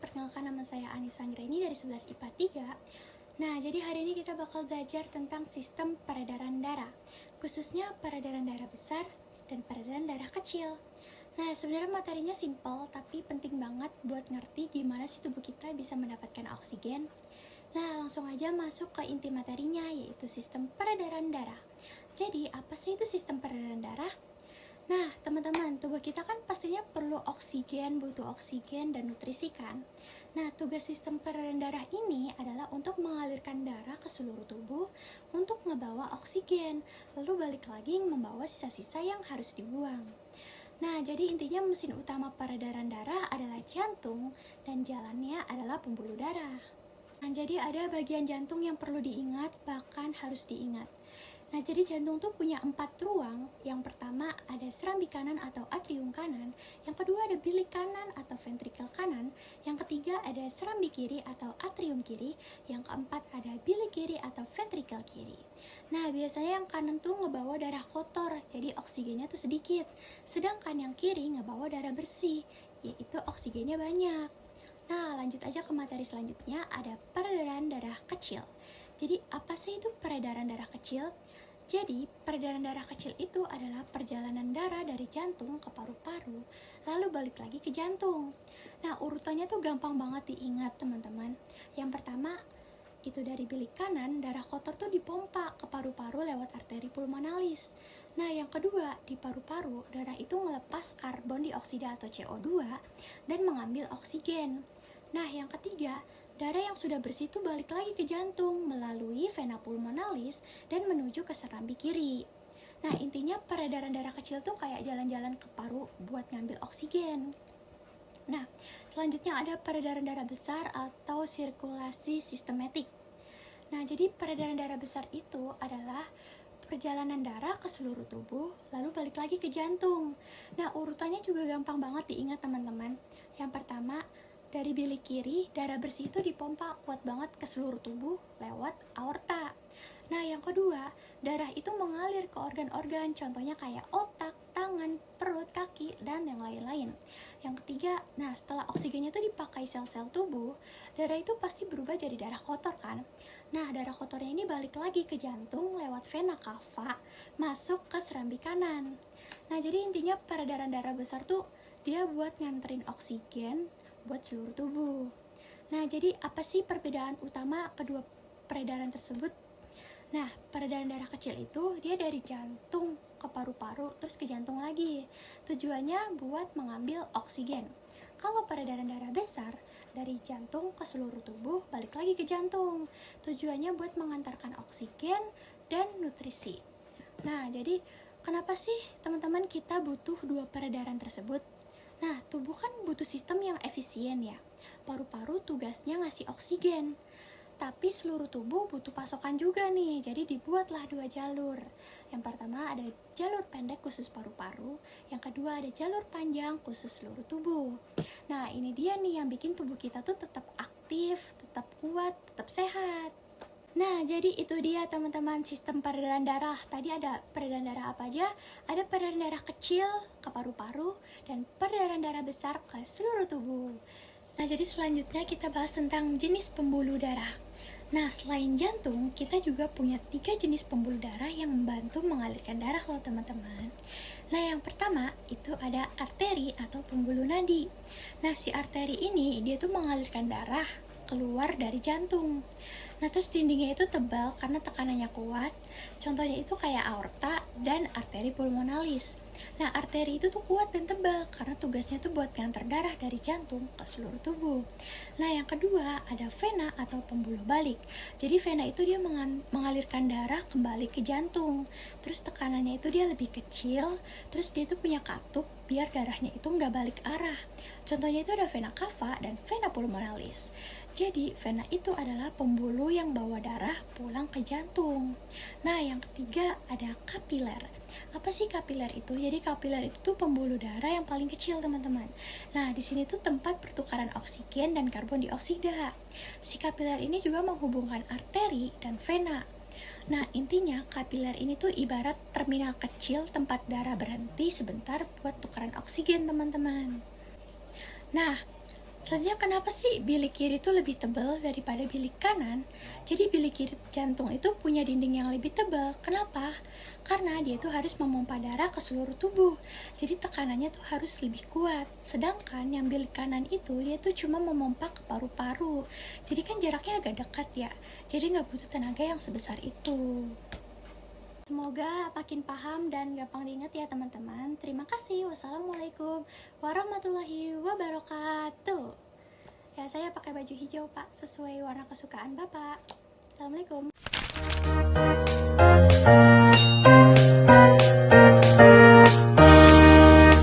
perkenalkan nama saya Anissa Anggraini dari 11 IPA 3. Nah, jadi hari ini kita bakal belajar tentang sistem peredaran darah, khususnya peredaran darah besar dan peredaran darah kecil. Nah, sebenarnya materinya simple, tapi penting banget buat ngerti gimana sih tubuh kita bisa mendapatkan oksigen. Nah, langsung aja masuk ke inti materinya, yaitu sistem peredaran darah. Jadi, apa sih itu sistem peredaran darah? Nah, teman-teman, tubuh kita kan pastinya perlu oksigen, butuh oksigen dan nutrisi kan? Nah, tugas sistem peredaran darah ini adalah untuk mengalirkan darah ke seluruh tubuh untuk ngebawa oksigen, lalu balik lagi membawa sisa-sisa yang harus dibuang. Nah, jadi intinya mesin utama peredaran darah adalah jantung dan jalannya adalah pembuluh darah. Nah, jadi ada bagian jantung yang perlu diingat, bahkan harus diingat. Nah, jadi jantung tuh punya 4 ruang. Yang pertama ada serambi kanan atau atrium kanan, yang kedua ada bilik kanan atau ventrikel kanan, yang ketiga ada serambi kiri atau atrium kiri, yang keempat ada bilik kiri atau ventrikel kiri. Nah, biasanya yang kanan tuh ngebawa darah kotor, jadi oksigennya tuh sedikit, sedangkan yang kiri ngebawa darah bersih, yaitu oksigennya banyak. Nah, lanjut aja ke materi selanjutnya, ada peredaran darah kecil. Jadi, apa sih itu peredaran darah kecil? Jadi, peredaran darah kecil itu adalah perjalanan darah dari jantung ke paru-paru, lalu balik lagi ke jantung. Nah, urutannya tuh gampang banget diingat, teman-teman. Yang pertama, itu dari bilik kanan, darah kotor tuh dipompa ke paru-paru lewat arteri pulmonalis. Nah, yang kedua, di paru-paru, darah itu melepas karbon dioksida atau CO2 dan mengambil oksigen. Nah, yang ketiga, darah yang sudah bersih itu balik lagi ke jantung melalui vena pulmonalis dan menuju ke serambi kiri. Nah, intinya peredaran darah kecil tuh kayak jalan-jalan ke paru buat ngambil oksigen. Nah, selanjutnya ada peredaran darah besar atau sirkulasi sistematik. Nah, jadi peredaran darah besar itu adalah perjalanan darah ke seluruh tubuh, lalu balik lagi ke jantung. Nah, urutannya juga gampang banget diingat, teman-teman. Yang pertama, dari bilik kiri, darah bersih itu dipompa kuat banget ke seluruh tubuh lewat aorta. Nah, yang kedua, darah itu mengalir ke organ-organ, contohnya kayak otak, tangan, perut, kaki, dan yang lain-lain. Yang ketiga, nah setelah oksigennya itu dipakai sel-sel tubuh, darah itu pasti berubah jadi darah kotor kan? Nah, darah kotornya ini balik lagi ke jantung lewat vena cava, masuk ke serambi kanan. Nah, jadi intinya peredaran darah besar tuh dia buat nganterin oksigen buat seluruh tubuh. Nah, jadi apa sih perbedaan utama kedua peredaran tersebut? Nah, peredaran darah kecil itu dia dari jantung ke paru-paru terus ke jantung lagi. Tujuannya buat mengambil oksigen. Kalau peredaran darah besar dari jantung ke seluruh tubuh balik lagi ke jantung. Tujuannya buat mengantarkan oksigen dan nutrisi. Nah, jadi kenapa sih teman-teman kita butuh dua peredaran tersebut? Nah, tubuh kan butuh sistem yang efisien ya. Paru-paru tugasnya ngasih oksigen. Tapi seluruh tubuh butuh pasokan juga nih, jadi dibuatlah dua jalur. Yang pertama ada jalur pendek khusus paru-paru, yang kedua ada jalur panjang khusus seluruh tubuh. Nah, ini dia nih yang bikin tubuh kita tuh tetap aktif, tetap kuat, tetap sehat. Nah, jadi itu dia teman-teman sistem peredaran darah. Tadi ada peredaran darah apa aja? Ada peredaran darah kecil ke paru-paru dan peredaran darah besar ke seluruh tubuh. Nah, jadi selanjutnya kita bahas tentang jenis pembuluh darah. Nah, selain jantung, kita juga punya 3 jenis pembuluh darah yang membantu mengalirkan darah loh teman-teman. Nah, yang pertama itu ada arteri atau pembuluh nadi. Nah, si arteri ini dia tuh mengalirkan darah keluar dari jantung. Nah, terus dindingnya itu tebal karena tekanannya kuat. Contohnya itu kayak aorta dan arteri pulmonalis. Nah, arteri itu tuh kuat dan tebal karena tugasnya tuh buat nganter darah dari jantung ke seluruh tubuh. Nah, yang kedua ada vena atau pembuluh balik. Jadi vena itu dia mengalirkan darah kembali ke jantung. Terus tekanannya itu dia lebih kecil. Terus dia tuh punya katup biar darahnya itu nggak balik arah. Contohnya itu ada vena cava dan vena pulmonalis. Jadi, vena itu adalah pembuluh yang bawa darah pulang ke jantung. Nah, yang ketiga ada kapiler. Apa sih kapiler itu? Jadi kapiler itu tuh pembuluh darah yang paling kecil, teman-teman. Nah, di sini tuh tempat pertukaran oksigen dan karbon dioksida. Si kapiler ini juga menghubungkan arteri dan vena. Nah, intinya kapiler ini tuh ibarat terminal kecil tempat darah berhenti sebentar buat tukaran oksigen, teman-teman. Nah, Selanjutnya, kenapa sih bilik kiri itu lebih tebal daripada bilik kanan? Jadi bilik kiri jantung itu punya dinding yang lebih tebal. Kenapa? Karena dia itu harus memompa darah ke seluruh tubuh. Jadi tekanannya tuh harus lebih kuat. Sedangkan yang bilik kanan itu dia tuh cuma memompa ke paru-paru. Jadi kan jaraknya agak dekat ya. Jadi nggak butuh tenaga yang sebesar itu. Semoga makin paham dan gampang diingat ya teman-teman. Terima kasih. Wassalamualaikum warahmatullahi wabarakatuh. Ya, saya pakai baju hijau, Pak, sesuai warna kesukaan Bapak. Assalamualaikum.